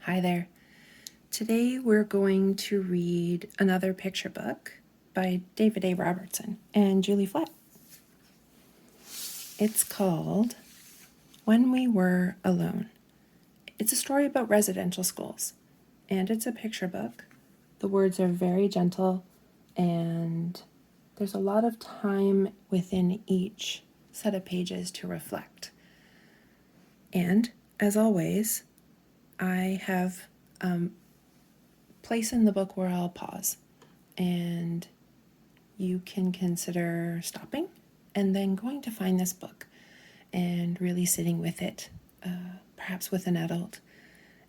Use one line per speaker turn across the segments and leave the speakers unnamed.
Hi there. Today we're going to read another picture book by David A. Robertson and Julie Flett. It's called When We Were Alone. It's a story about residential schools, and it's a picture book. The words are very gentle, and there's a lot of time within each set of pages to reflect. And, as always, I have place in the book where I'll pause, and you can consider stopping and then going to find this book and really sitting with it, perhaps with an adult,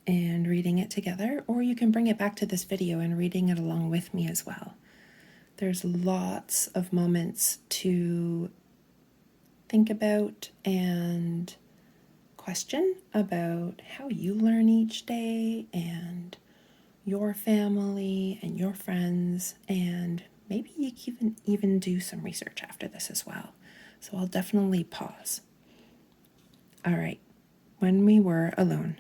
and reading it together, or you can bring it back to this video and reading it along with me as well. There's lots of moments to think about and question about how you learn each day and your family and your friends, and maybe you can even do some research after this as well. So I'll definitely pause. All right, When We Were Alone.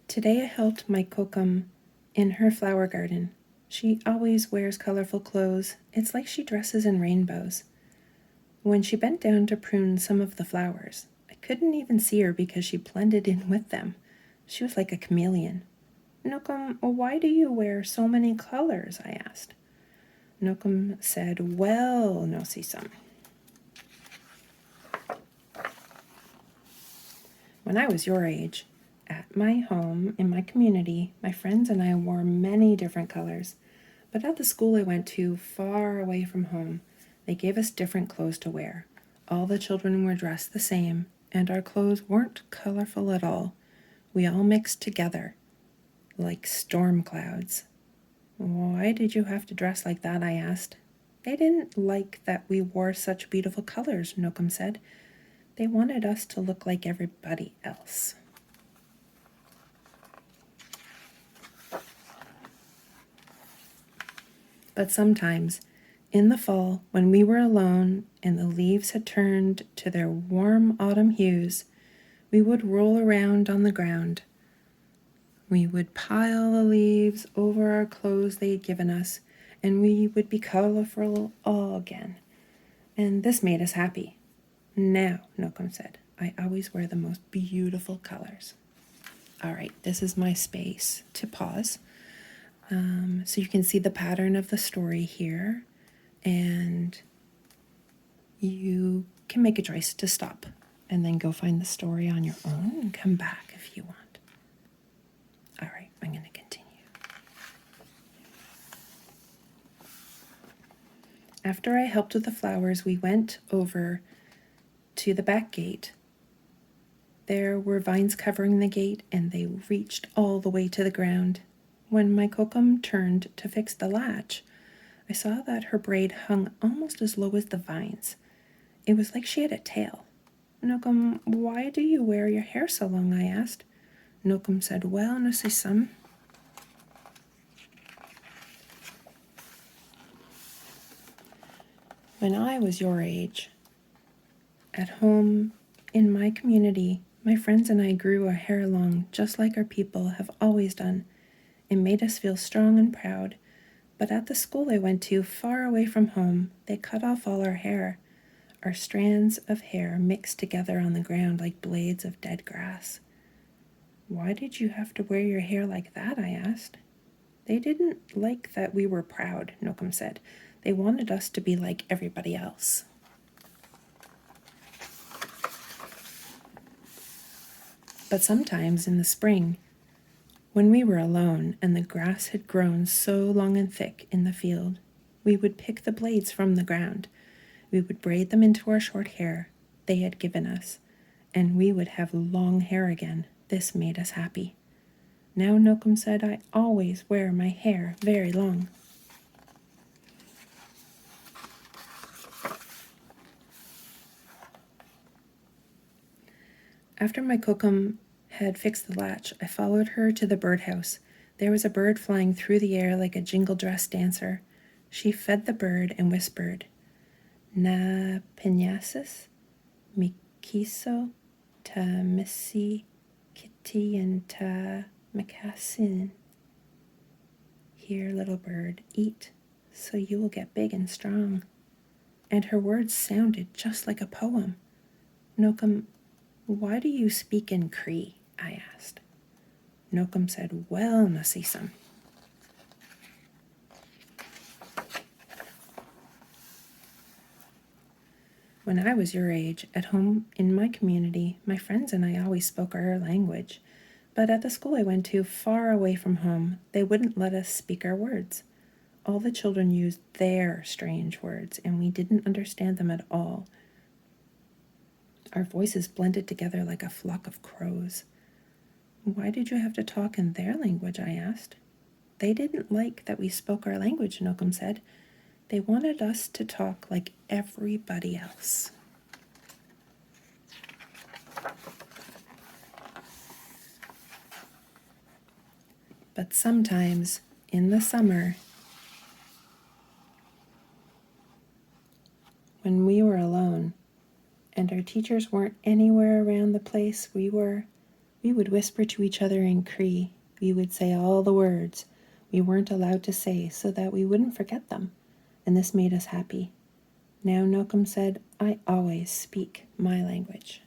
Today I helped my Kokum in her flower garden. She always wears colorful clothes. It's like she dresses in rainbows. When she bent down to prune some of the flowers, I couldn't even see her because she blended in with them. She was like a chameleon. Nokum, why do you wear so many colors? I asked. Nokum said, well, no see some. When I was your age, at my home, in my community, my friends and I wore many different colors. But at the school I went to, far away from home, they gave us different clothes to wear. All the children were dressed the same, and our clothes weren't colorful at all. We all mixed together, like storm clouds. Why did you have to dress like that? I asked. They didn't like that we wore such beautiful colors, Nokum said. They wanted us to look like everybody else. But sometimes, in the fall, when we were alone and the leaves had turned to their warm autumn hues, we would roll around on the ground. We would pile the leaves over our clothes they had given us, and we would be colorful all again. And this made us happy. Now, Nokum said, I always wear the most beautiful colors. All right, this is my space to pause. So you can see the pattern of the story here, and you can make a choice to stop and then go find the story on your own and come back if you want. All right, I'm going to continue. After I helped with the flowers, we went over to the back gate. There were vines covering the gate, and they reached all the way to the ground. When my Kokum turned to fix the latch, I saw that her braid hung almost as low as the vines. It was like she had a tail. Nokum, why do you wear your hair so long? I asked. Nokum said, well, no see some. When I was your age, at home, in my community, my friends and I grew our hair long, just like our people have always done. It made us feel strong and proud. But at the school I went to, far away from home, they cut off all our hair. Our strands of hair mixed together on the ground like blades of dead grass. Why did you have to wear your hair like that? I asked. They didn't like that we were proud, Nokum said. They wanted us to be like everybody else. But sometimes in the spring, when we were alone and the grass had grown so long and thick in the field, we would pick the blades from the ground. We would braid them into our short hair they had given us, and we would have long hair again. This made us happy. Now, Nokum said, I always wear my hair very long. After my Kokum had fixed the latch, I followed her to the birdhouse. There was a bird flying through the air like a jingle-dress dancer. She fed the bird and whispered, Na penyasis, mikiso, ta missy, kitty and ta makasin. Here, little bird, eat, so you will get big and strong. And her words sounded just like a poem. Nokum, why do you speak in Cree? I asked. Nokum said, well, Nasisan. When I was your age, at home in my community, my friends and I always spoke our language. But at the school I went to, far away from home, they wouldn't let us speak our words. All the children used their strange words, and we didn't understand them at all. Our voices blended together like a flock of crows. Why did you have to talk in their language? I asked. They didn't like that we spoke our language, Nokum said. They wanted us to talk like everybody else. But sometimes, in the summer, when we were alone and our teachers weren't anywhere around the place we were, we would whisper to each other in Cree. We would say all the words we weren't allowed to say so that we wouldn't forget them, and this made us happy. Now, Nokum said, I always speak my language.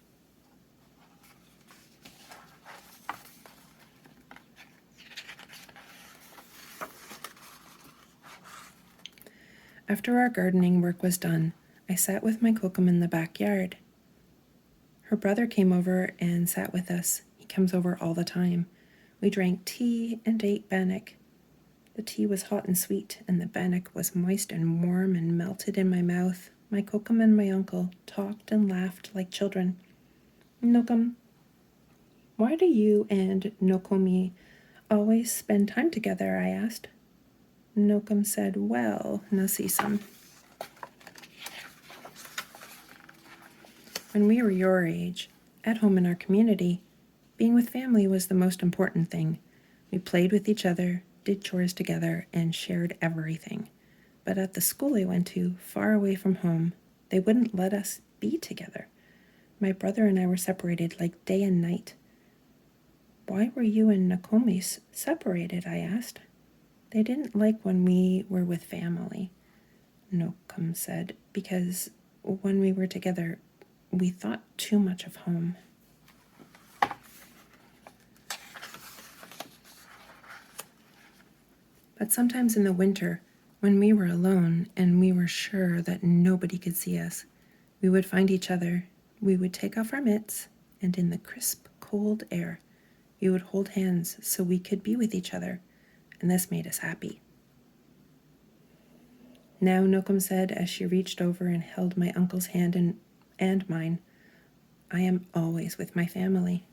After our gardening work was done, I sat with my kokum in the backyard. Her brother came over and sat with us. He comes over all the time. We drank tea and ate bannock. The tea was hot and sweet, and the bannock was moist and warm and melted in my mouth. My kokum and my uncle talked and laughed like children. Nokum, why do you and Nokomi always spend time together? I asked. Nokum said, well, Nasisan. When we were your age, at home in our community, being with family was the most important thing. We played with each other, did chores together, and shared everything. But at the school I went to, far away from home, they wouldn't let us be together. My brother and I were separated like day and night. Why were you and Nakomi separated? I asked. They didn't like when we were with family, Nokum said, because when we were together, we thought too much of home. But sometimes in the winter, when we were alone and we were sure that nobody could see us, we would find each other. We would take off our mitts, and in the crisp, cold air, we would hold hands so we could be with each other, and this made us happy. Now, Nokum said as she reached over and held my uncle's hand and mine, I am always with my family.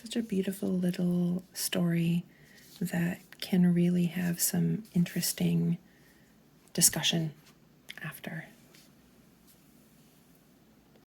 Such a beautiful little story that can really have some interesting discussion after.